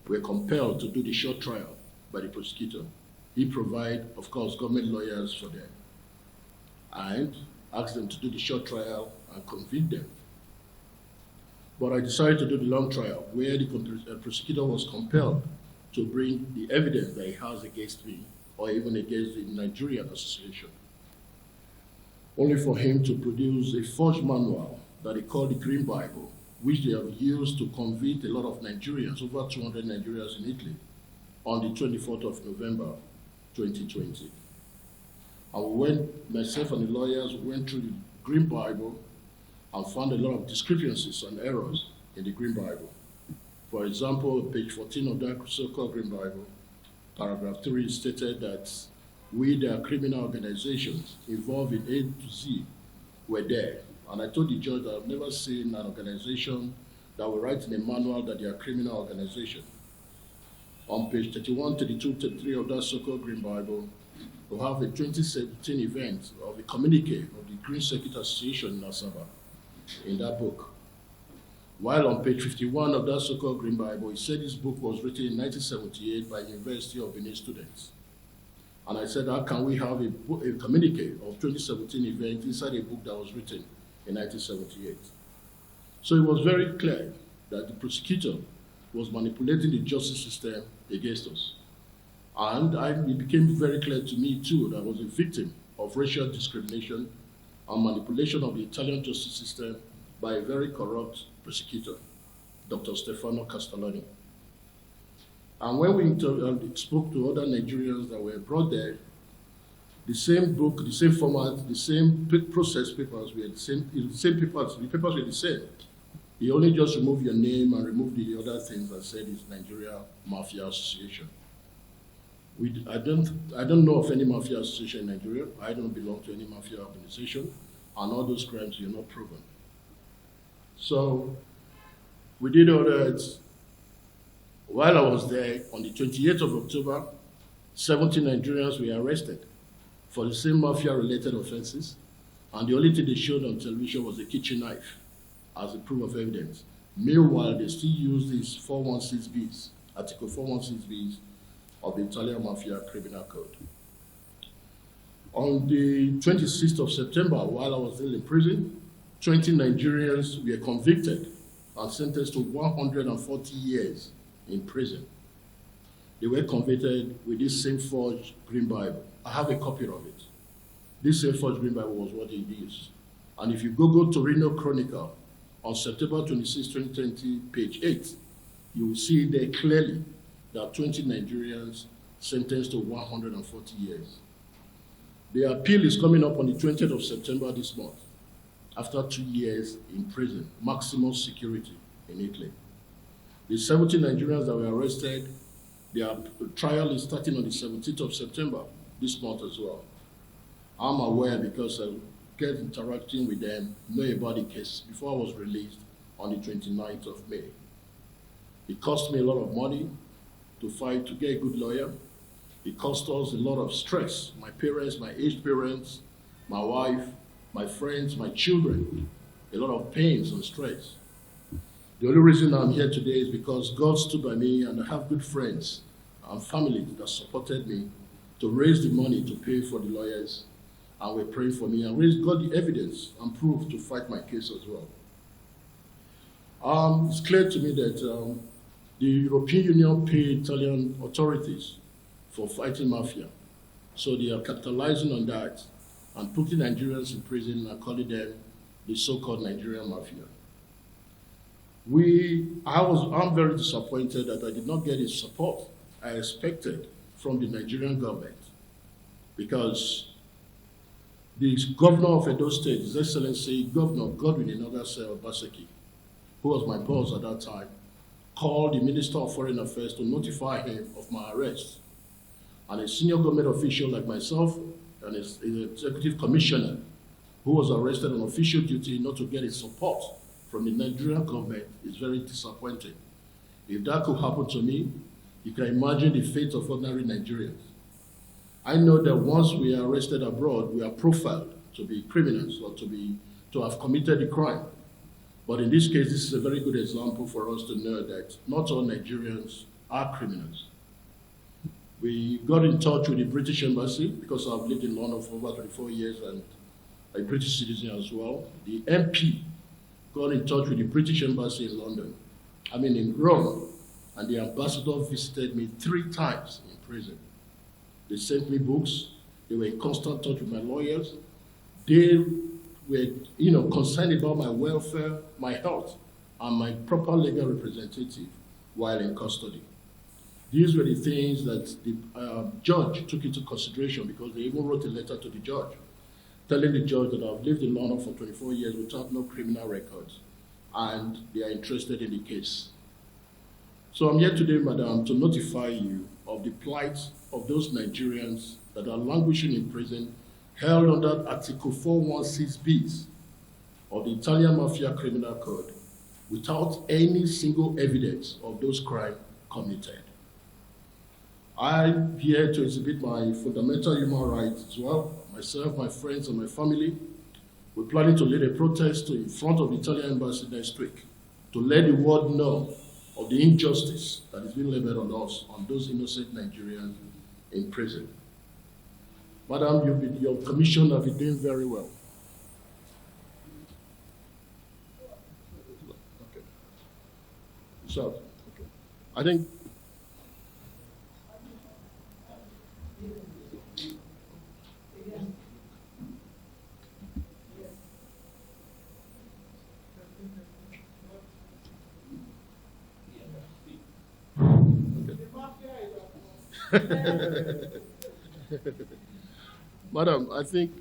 were compelled to do the short trial by the prosecutor. He provided, of course, government lawyers for them and asked them to do the short trial and convict them. But I decided to do the long trial, where the prosecutor was compelled to bring the evidence that he has against me or even against the Nigerian Association, only for him to produce a forged manual that he called the Green Bible, which they have used to convict a lot of Nigerians, over 200 Nigerians in Italy, on the 24th of November, 2020. And we went, myself and the lawyers went through the Green Bible and found a lot of discrepancies and errors in the Green Bible. For example, page 14 of that so-called Green Bible, paragraph 3 stated that we, the criminal organizations involved in A to Z, were there. And I told the judge that I've never seen an organization that will write in a manual that they are a criminal organization. On page 31, 32, 33 of that so-called Green Bible, we have a 2017 event of a communique of the Green Circuit Association in Asaba in that book. While on page 51 of that so-called Green Bible, it said this book was written in 1978 by University of Benin students. And I said, how can we have a communique of 2017 event inside a book that was written in 1978? So it was very clear that the prosecutor was manipulating the justice system against us. And it became very clear to me too that I was a victim of racial discrimination and manipulation of the Italian justice system by a very corrupt prosecutor, Dr. Stefano Castellani. And when we spoke to other Nigerians that were brought there, the same book, the same format, the same process papers were the same papers, the papers were the same. You only just remove your name and remove the other things that said it's Nigeria Mafia Association. I don't know of any mafia association in Nigeria. I don't belong to any mafia organization, and all those crimes were not proven. So we did all that. While I was there, on the 28th of October, 70 Nigerians were arrested for the same mafia-related offenses, and the only thing they showed on television was a kitchen knife as a proof of evidence. Meanwhile, they still use these 416Bs, Article 416Bs of the Italian Mafia Criminal Code. On the 26th of September, while I was still in prison, 20 Nigerians were convicted and sentenced to 140 years in prison. They were convicted with this same forged Green Bible. I have a copy of it. This same forged Green Bible was what it is. And if you go to Reno Chronicle on September 26, 2020, page 8, you will see there clearly that 20 Nigerians sentenced to 140 years. The appeal is coming up on the 20th of September this month, after 2 years in prison, maximum security in Italy. The 70 Nigerians that were arrested, their trial is starting on the 17th of September this month as well. I'm aware because I kept interacting with them, know about the case before I was released on the 29th of May. It cost me a lot of money to fight, to get a good lawyer. It cost us a lot of stress. My parents, my aged parents, my wife, my friends, my children, a lot of pains and stress. The only reason I'm here today is because God stood by me, and I have good friends and family that supported me to raise the money to pay for the lawyers, and were praying for me, and got the evidence and proof to fight my case as well. It's clear to me that the European Union paid Italian authorities for fighting mafia. So they are capitalizing on that and putting Nigerians in prison and calling them the so-called Nigerian mafia. I'm very disappointed that I did not get the support I expected from the Nigerian government, because the governor of Edo State, His Excellency Governor Godwin Inogase Obaseki, who was my boss at that time, called the Minister of Foreign Affairs to notify him of my arrest. And a senior government official like myself and an executive commissioner who was arrested on official duty not to get his support from the Nigerian government is very disappointing. If that could happen to me, you can imagine the fate of ordinary Nigerians. I know that once we are arrested abroad, we are profiled to be criminals or to have committed a crime. But in this case, this is a very good example for us to know that not all Nigerians are criminals. We got in touch with the British Embassy because I've lived in London for over 24 years and a British citizen as well. The MP got in touch with the British Embassy in London, in Rome, and the ambassador visited me 3 times in prison. They sent me books. They were in constant touch with my lawyers. They were, concerned about my welfare, my health, and my proper legal representative while in custody. These were the things that the judge took into consideration because they even wrote a letter to the judge, telling the judge that I've lived in London for 24 years without no criminal records, and they are interested in the case. So I'm here today, madam, to notify you of the plight of those Nigerians that are languishing in prison, held under Article 416b of the Italian Mafia Criminal Code, without any single evidence of those crimes committed. I'm here to exhibit my fundamental human rights as well. Myself, my friends, and my family, we're planning to lead a protest in front of the Italian embassy next week to let the world know of the injustice that is being leveled on us, on those innocent Nigerians in prison. Madam, your commission have been doing very well. Okay. So, okay. I think Madam, I think,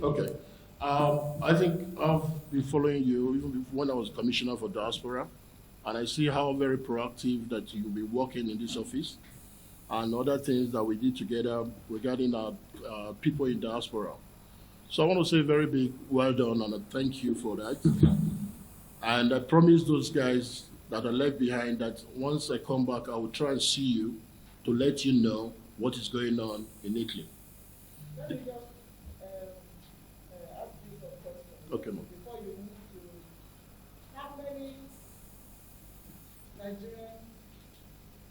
okay. I think I've been following you even when I was Commissioner for Diaspora, and I see how very proactive that you'll be working in this office and other things that we did together regarding our people in diaspora. So I want to say very big well done and a thank you for that. And I promise those guys that are left behind that once I come back, I will try and see you to let you know what is going on in Italy. Let me just ask you some questions. Okay, ma'am. Before you move to, how many Nigerians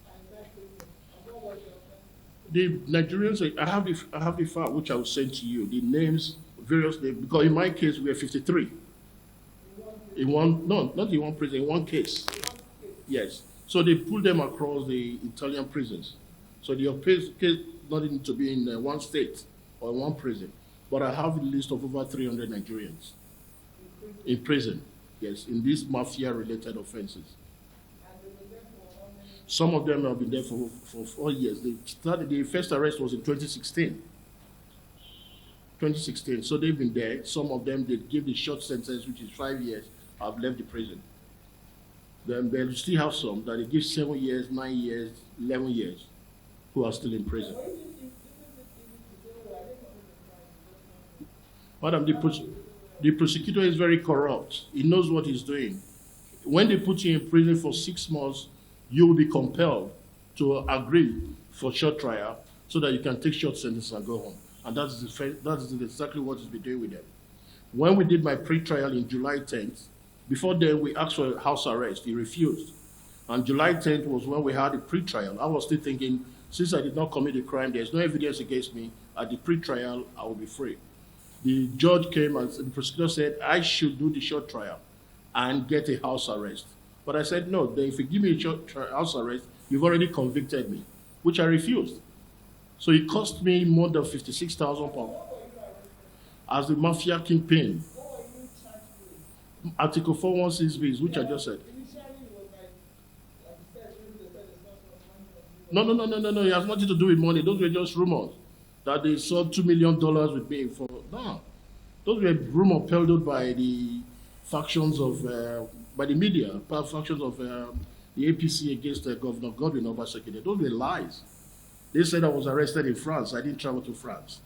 are in that prison? And what was your offense? The Nigerians, I have the file which I will send to you, the names, various names, because in my case, we are 53. In one, no, not in one prison, in one case. Yes. So they pull them across the Italian prisons. So the case not need to be in one state or one prison. But I have a list of over 300 Nigerians in prison. Yes, in these mafia-related offenses. Some of them have been there for 4 years. The first arrest was in 2016. 2016. So they've been there. Some of them, they give the short sentence, which is 5 years, have left the prison. Then they still have some that they give 7 years, 9 years, 11 years, who are still in prison. Madam, the prosecutor is very corrupt. He knows what he's doing. When they put you in prison for 6 months, you will be compelled to agree for short trial so that you can take short sentence and go home. And that is exactly what he's been doing with them. When we did my pre-trial in July 10th, before then we asked for a house arrest. He refused. And July 10th was when we had a pre-trial. I was still thinking, since I did not commit a crime, there's no evidence against me. At the pre-trial, I will be free. The judge came and the prosecutor said, I should do the short trial and get a house arrest. But I said, no, then if you give me a short house arrest, you've already convicted me, which I refused. So it cost me more than £56,000 as the mafia kingpin. Article 416b, which I just said. No. It has nothing to do with money. Those were just rumors that they sold $2 million with me for. No, those were rumors peddled by the factions of, by the media, factions of the APC against Governor Godwin Obaseki. Those were lies. They said I was arrested in France. I didn't travel to France.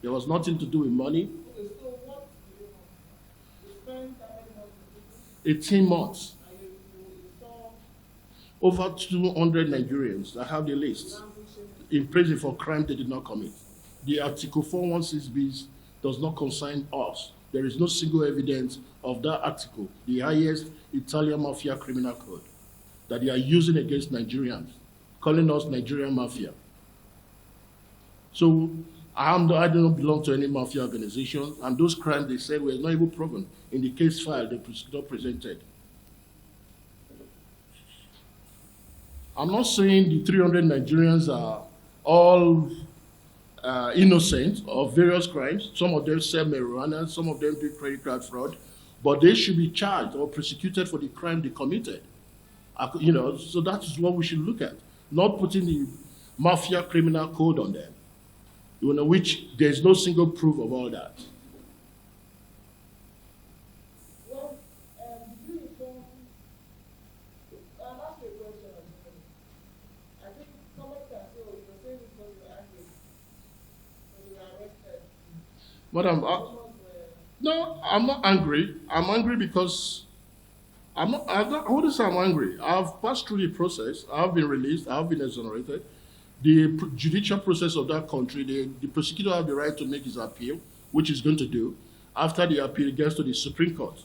There was nothing to do with money. 18 months. Over 200 Nigerians, I have the list, in prison for crime they did not commit. The Article 416b does not concern us. There is no single evidence of that article, the highest Italian Mafia Criminal Code. that they are using against Nigerians, calling us Nigerian mafia. So I do not belong to any mafia organization, and those crimes they said were not even proven in the case file the prosecutor presented. I'm not saying the 300 Nigerians are all innocent of various crimes. Some of them sell marijuana, some of them do credit card fraud, but they should be charged or prosecuted for the crime they committed. So that is what we should look at, not putting the mafia criminal code on them, which there's no single proof of all that. Well, do you inform, I'll ask you a question. I think someone can say, oh, you're saying this because you're angry, because you were arrested. But no, I'm not angry. I'm angry because I wouldn't say I'm angry. I've passed through the process. I've been released. I've been exonerated. The judicial process of that country, the prosecutor has the right to make his appeal, which he's going to do. After the appeal gets to the Supreme Court,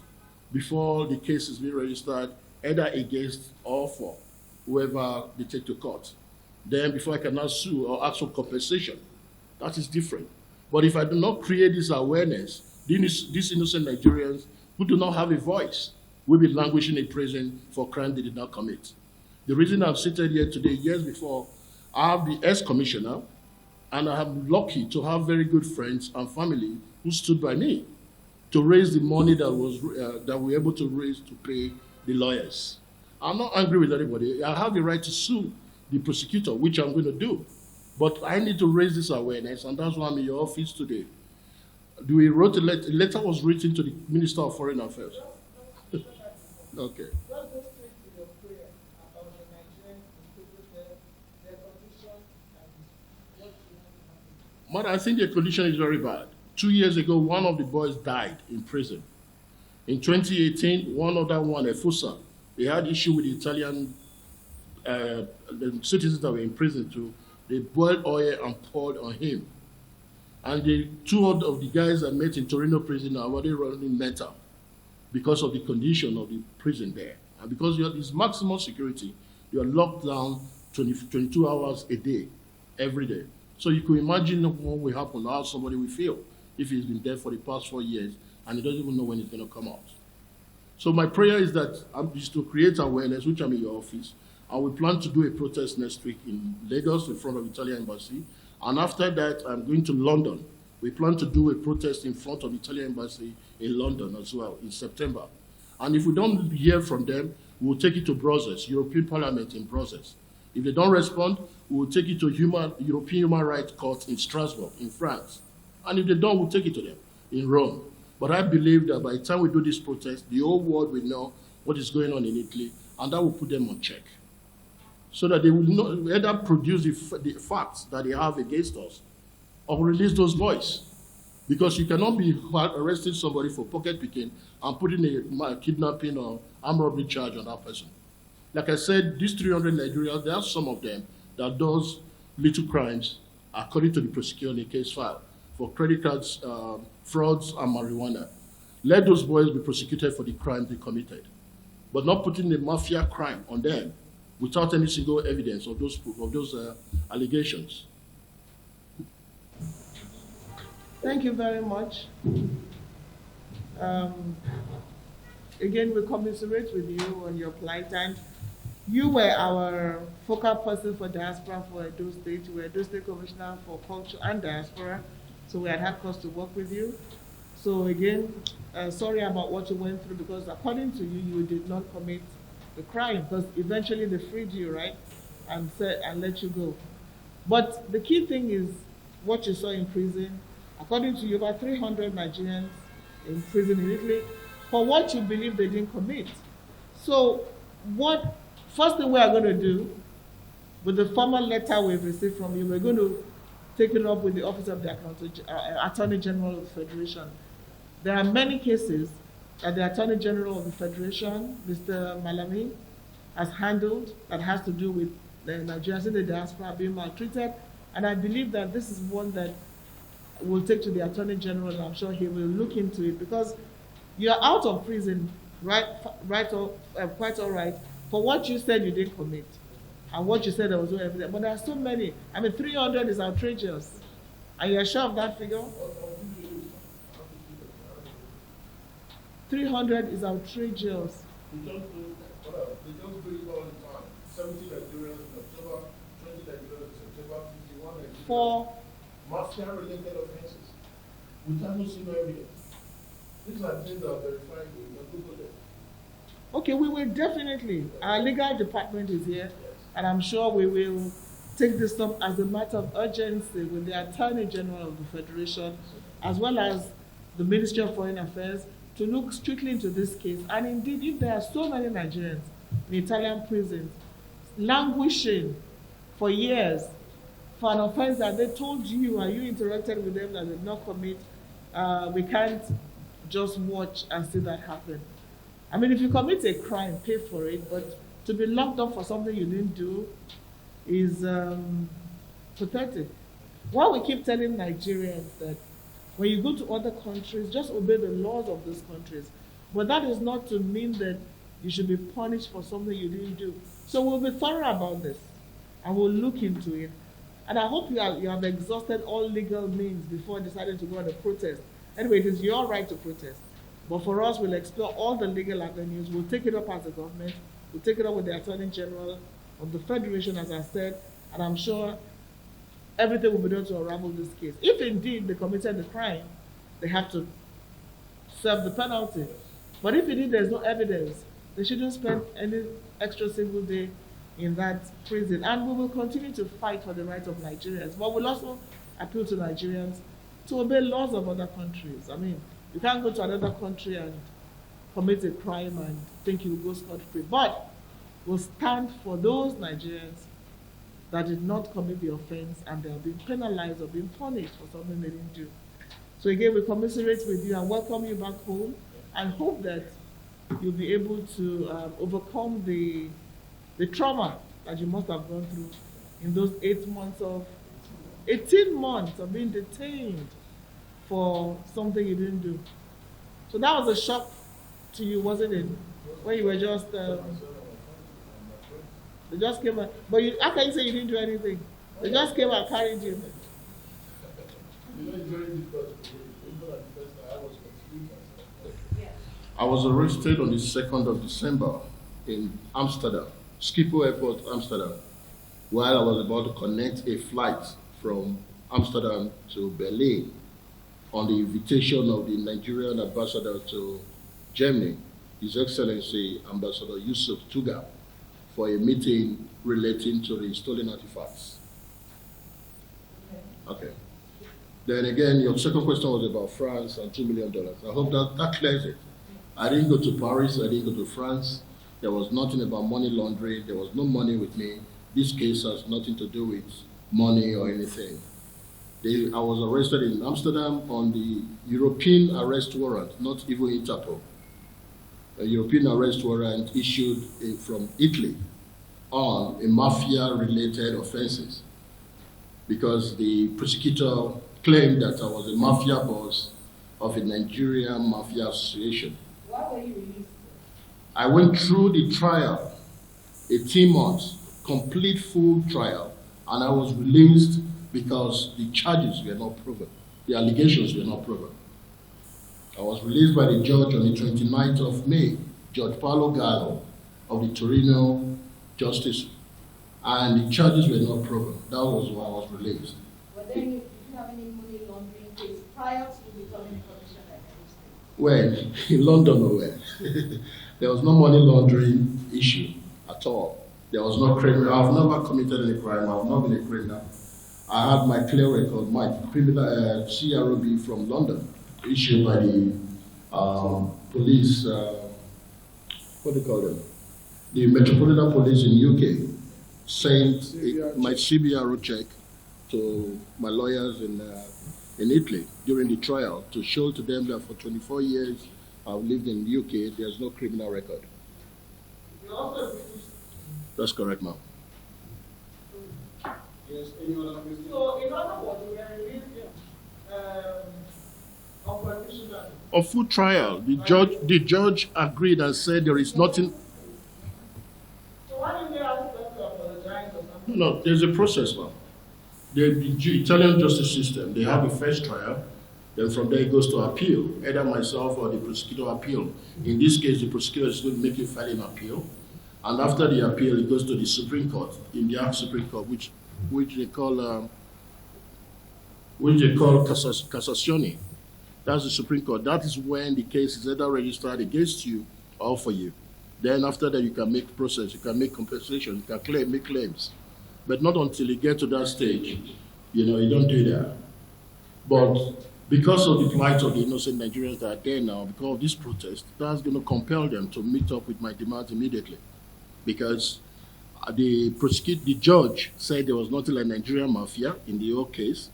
before the case is being registered, either against or for whoever they take to court. Then before I can now sue or ask for compensation, that is different. But if I do not create this awareness, these innocent Nigerians who do not have a voice will be languishing in prison for crime they did not commit. The reason I'm seated here today, years before, I have the ex-commissioner, and I am lucky to have very good friends and family who stood by me to raise the money that we were able to raise to pay the lawyers. I'm not angry with anybody. I have the right to sue the prosecutor, which I'm going to do. But I need to raise this awareness, and that's why I'm in your office today. We wrote a letter was written to the Minister of Foreign Affairs. Okay. What goes straight to your prayer about the Nigerians, their condition, and what you want to happen? But I think the condition is very bad. 2 years ago, one of the boys died in prison. In 2018, one other one, a Fusa, they had issue with the Italian the citizens that were in prison too. They boiled oil and poured on him. And the two of the guys I met in Torino prison are already running mental because of the condition of the prison there. And because you have this maximum security, you are locked down 22 hours a day, every day. So you can imagine what will happen, how somebody will feel if he's been there for the past 4 years and he doesn't even know when he's going to come out. So my prayer is to create awareness, which I'm in your office, and we plan to do a protest next week in Lagos in front of the Italian embassy. And after that, I'm going to London. We plan to do a protest in front of the Italian embassy in London as well in September. And if we don't hear from them, we'll take it to Brussels, European Parliament in Brussels. If they don't respond, we'll take it to European Human Rights Court in Strasbourg, in France. And if they don't, we'll take it to them in Rome. But I believe that by the time we do this protest, the whole world will know what is going on in Italy, and that will put them on check. So that they will not either produce the facts that they have against us or release those boys. Because you cannot be arresting somebody for pocket picking and putting a kidnapping or armed robbery charge on that person. Like I said, these 300 Nigerians, there are some of them that does little crimes according to the prosecutor in the case file for credit cards, frauds, and marijuana. Let those boys be prosecuted for the crime they committed, but not putting the mafia crime on them without any single evidence of those allegations. Thank you very much. Again, we commiserate with you on your plight, and you were our focal person for diaspora for Edo State. You were Edo State Commissioner for Culture and Diaspora, so we had cause to work with you. So again, sorry about what you went through, because according to you, you did not commit the crime, because eventually they freed you, right, and let you go. But the key thing is what you saw in prison. According to you, about 300 Nigerians in prison in Italy for what you believe they didn't commit. So first thing we are going to do, with the formal letter we've received from you, we're going to take it up with the Office of the Attorney General of the Federation. There are many cases that the Attorney General of the Federation, Mr. Malami, has handled that has to do with the Nigerians in the diaspora being maltreated. And I believe that this is one that we'll take to the Attorney General, and I'm sure he will look into it, because you're out of prison, quite all right, for what you said you didn't commit, and what you said there was no evidence. But there are so many. I mean, 300 is outrageous. Are you sure of that figure? 300 is outrageous. They just do it all the time. 70 Nigerians in October, 20 Nigerians in September, 51 Nigerians. For mafia-related offenses. We haven't seen no evidence. These are things that are verified. We can Google them. Okay, we will definitely. Our legal department is here, and I'm sure we will take this up as a matter of urgency with the Attorney General of the Federation, as well as the Ministry of Foreign Affairs, to look strictly into this case. And indeed, if there are so many Nigerians in Italian prisons languishing for years for an offense that they told you, and you interacted with them that they did not commit, we can't just watch and see that happen. I mean, if you commit a crime, pay for it, but to be locked up for something you didn't do is pathetic. Why we keep telling Nigerians that when you go to other countries, just obey the laws of those countries. But that is not to mean that you should be punished for something you didn't do. So we'll be thorough about this, and we'll look into it. And I hope you have exhausted all legal means before deciding to go on a protest. Anyway, it is your right to protest. But for us, we'll explore all the legal avenues. We'll take it up as a government. We'll take it up with the Attorney General of the Federation, as I said, and I'm sure everything will be done to unravel this case. If indeed they committed the crime, they have to serve the penalty. But if indeed there's no evidence, they shouldn't spend any extra single day in that prison. And we will continue to fight for the rights of Nigerians. But we'll also appeal to Nigerians to obey laws of other countries. I mean, you can't go to another country and commit a crime and think you will go scot-free. But we'll stand for those Nigerians that did not commit the offense and they are being penalized or being punished for something they didn't do. So again, we commiserate with you and welcome you back home and hope that you'll be able to overcome the trauma that you must have gone through in those 18 months of being detained for something you didn't do. So that was a shock to you, wasn't it? When you were just, they just came out, but how can you say you didn't do anything? They just came and carried you. I was arrested on the 2nd of December in Amsterdam, Schiphol Airport, Amsterdam, while I was about to connect a flight from Amsterdam to Berlin on the invitation of the Nigerian ambassador to Germany, His Excellency Ambassador Yusuf Tuga, for a meeting relating to the stolen artifacts. Okay. Then again, your second question was about France and $2 million. I hope that clears it. I didn't go to Paris, I didn't go to France. There was nothing about money laundering. There was no money with me. This case has nothing to do with money or anything. I was arrested in Amsterdam on the European arrest warrant, not even Interpol. A European arrest warrant issued from Italy on a mafia-related offenses, because the prosecutor claimed that I was a mafia boss of a Nigerian mafia association. Why were you released? I went through the trial, 18 months, complete full trial, and I was released because the charges were not proven. The allegations were not proven. I was released by the judge on the 29th of May, Judge Paolo Gallo of the Torino Justice, and the charges were not proven. That was why I was released. But then you didn't have any money laundering case prior to you becoming a commissioner at Well, in London, nowhere. There was no money laundering issue at all. There was no criminal. I've never committed any crime. I've not been a criminal. I had my clear record, my criminal CROB from London, issued by the police, what do you call them? The Metropolitan Police in UK sent my CBRO check to my lawyers in Italy during the trial to show to them that for 24 years I've lived in the UK, there's no criminal record. That's correct, ma'am. Yes, any other question? So, in other words, we are released on condition that A full trial. The judge agreed and said there is nothing. No, there's a process now. The Italian justice system, they have a first trial, then from there it goes to appeal. Either myself or the prosecutor appeal. In this case, the prosecutor is going to make a file in appeal. And after the appeal, it goes to the Supreme Court, Indian Supreme Court, which they call Cassazione. That's the Supreme Court. That is when the case is either registered against you or for you. Then after that, you can make process, you can make compensation, you can make claims. But not until you get to that stage, you don't do that. But because of the plight of the innocent Nigerians that are there now, because of this protest, that's going to compel them to meet up with my demands immediately. Because the judge said there was nothing like Nigerian mafia in the whole case.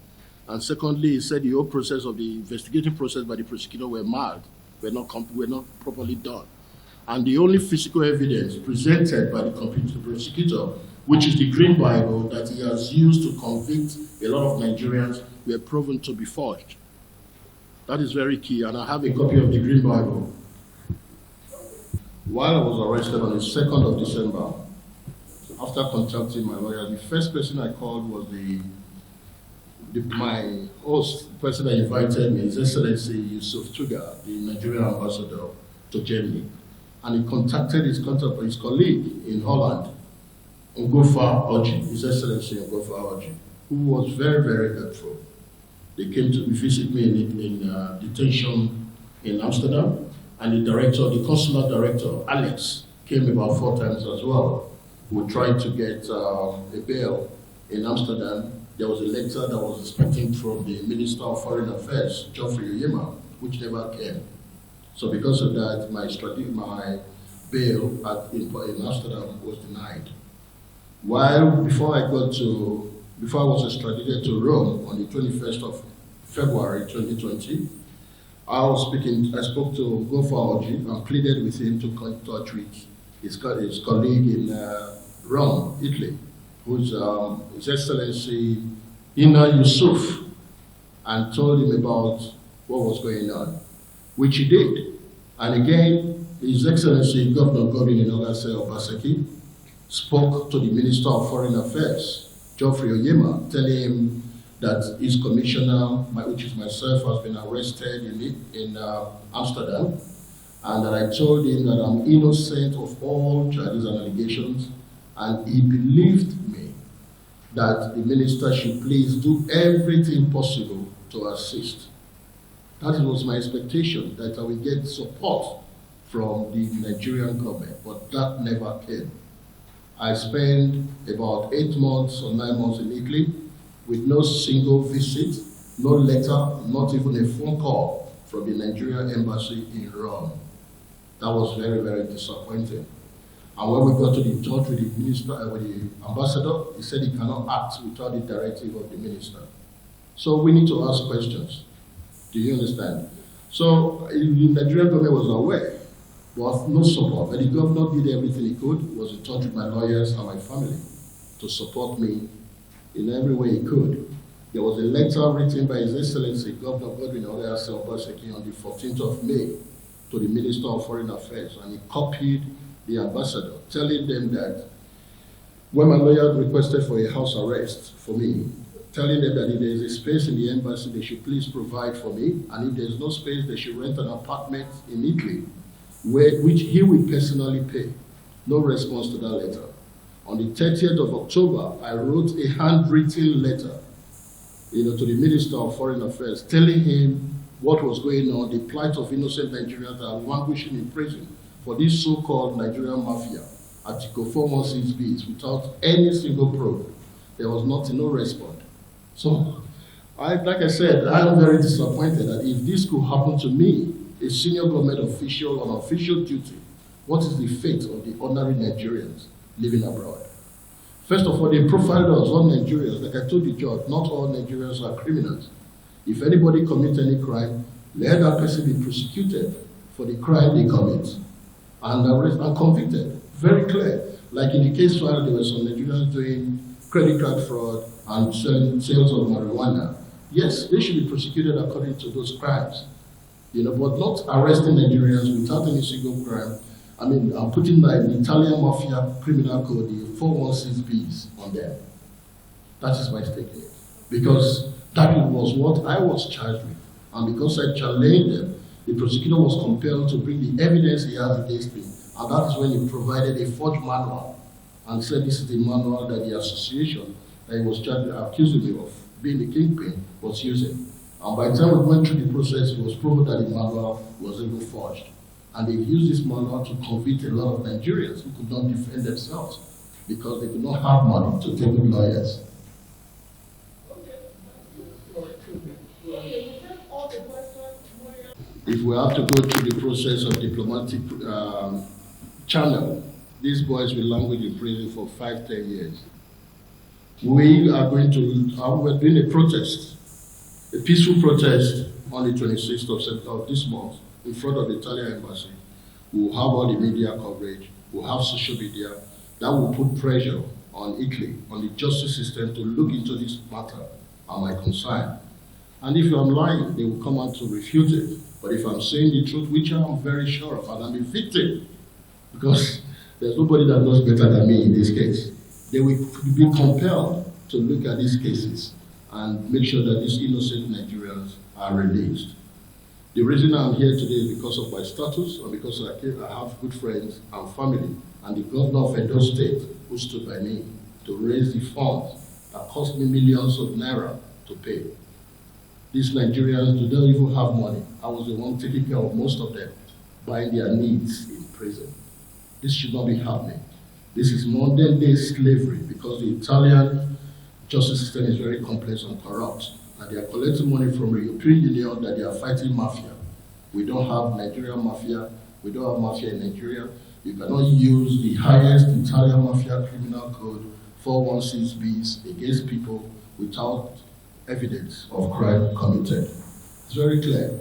And secondly, he said the whole process of the investigative process by the prosecutor were not properly done. And the only physical evidence presented by the prosecutor, which is the Green Bible that he has used to convict a lot of Nigerians, were proven to be forged. That is very key, and I have a copy of the Green Bible. While I was arrested on the 2nd of December, after contacting my lawyer, the first person I called was my host, the person that invited me, His Excellency Yusuf Tuga, the Nigerian ambassador to Germany. And he contacted his colleague in Holland, Ngofa Oji, His Excellency Ngofa Oji, who was very, very helpful. They came to visit me in detention in Amsterdam, and the consular director, Alex, came about 4 times as well. We tried to get a bail in Amsterdam. There was a letter that was expecting from the Minister of Foreign Affairs, Geoffrey Oyema, which never came. So because of that, my bail in Amsterdam was denied. Before I was extradited to Rome on the 21st of February 2020, I spoke to Ngofa Oji and pleaded with him to get in touch with his colleague in Rome, Italy, who's His Excellency Ina Yusuf, and told him about what was going on, which he did. And again, His Excellency Governor Godwin Inogase Obaseki spoke to the Minister of Foreign Affairs, Geoffrey Oyema, telling him that his commissioner, which is myself, has been arrested in Amsterdam, and that I told him that I'm innocent of all charges and allegations, and he believed me that the minister should please do everything possible to assist. That was my expectation, that I would get support from the Nigerian government, but that never came. I spent about 8 months or 9 months in Italy with no single visit, no letter, not even a phone call from the Nigerian embassy in Rome. That was very, very disappointing. And when we got to the judge with the ambassador, he said he cannot act without the directive of the minister. So we need to ask questions. Do you understand? So the Nigerian government was aware, but no support. But the governor did everything he could, was in touch with my lawyers and my family to support me in every way he could. There was a letter written by His Excellency Governor Godwin Inogase Obaseki on the 14th of May to the Minister of Foreign Affairs, and he copied the ambassador, telling them that when my lawyer requested for a house arrest for me, telling them that if there is a space in the embassy, they should please provide for me, and if there is no space, they should rent an apartment in Italy, which he will personally pay. No response to that letter. On the 30th of October, I wrote a handwritten letter to the Minister of Foreign Affairs, telling him what was going on, the plight of innocent Nigerians that are languishing in prison for this so-called Nigerian mafia, Article 416B, without any single probe. There was nothing, no response. So, like I said, I am very disappointed that if this could happen to me, a senior government official on official duty, what is the fate of the ordinary Nigerians living abroad? First of all, they profiled us, all Nigerians. Like I told the judge, not all Nigerians are criminals. If anybody commits any crime, let that person be prosecuted for the crime they commit and convicted. Very clear. Like in the case file, there were some Nigerians doing credit card fraud and sales of marijuana. Yes, they should be prosecuted according to those crimes, but not arresting Nigerians without any single crime I'm putting the Italian mafia criminal code, the 416Bs on them. That is my stake in it. Because that was what I was charged with. And because I challenged them, the prosecutor was compelled to bring the evidence he has against me. And that is when he provided a forged manual and said this is the manual that the association that he was accusing me of being the kingpin was using. And by the time we went through the process, it was proven that the manual was even forged. And they used this manual to convict a lot of Nigerians who could not defend themselves because they could not have money to take with lawyers. If we have to go through the process of diplomatic channel, these boys will languish in prison for 5-10 years. We are going to, we're doing a protest, a peaceful protest on the 26th of this month in front of the Italian embassy. We'll have all the media coverage, we'll have social media, that will put pressure on Italy, on the justice system to look into this matter and my concern. And if I'm lying, they will come out to refute it. But if I'm saying the truth, which I'm very sure of, and I'm a victim, because there's nobody that knows better than me in this case, they will be compelled to look at these cases and make sure that these innocent Nigerians are released. The reason I'm here today is because of my status, and because I have good friends and family, and the governor of Edo State who stood by me to raise the funds that cost me millions of naira to pay. These Nigerians do not even have money. I was the one taking care of most of them, buying their needs in prison. This should not be happening. This is modern day slavery because the Italian justice system is very complex and corrupt, and they are collecting money from the European Union that they are fighting mafia. We don't have Nigerian mafia. We don't have mafia in Nigeria. You cannot use the highest Italian mafia criminal code 416Bs against people without evidence of crime committed. It's very clear.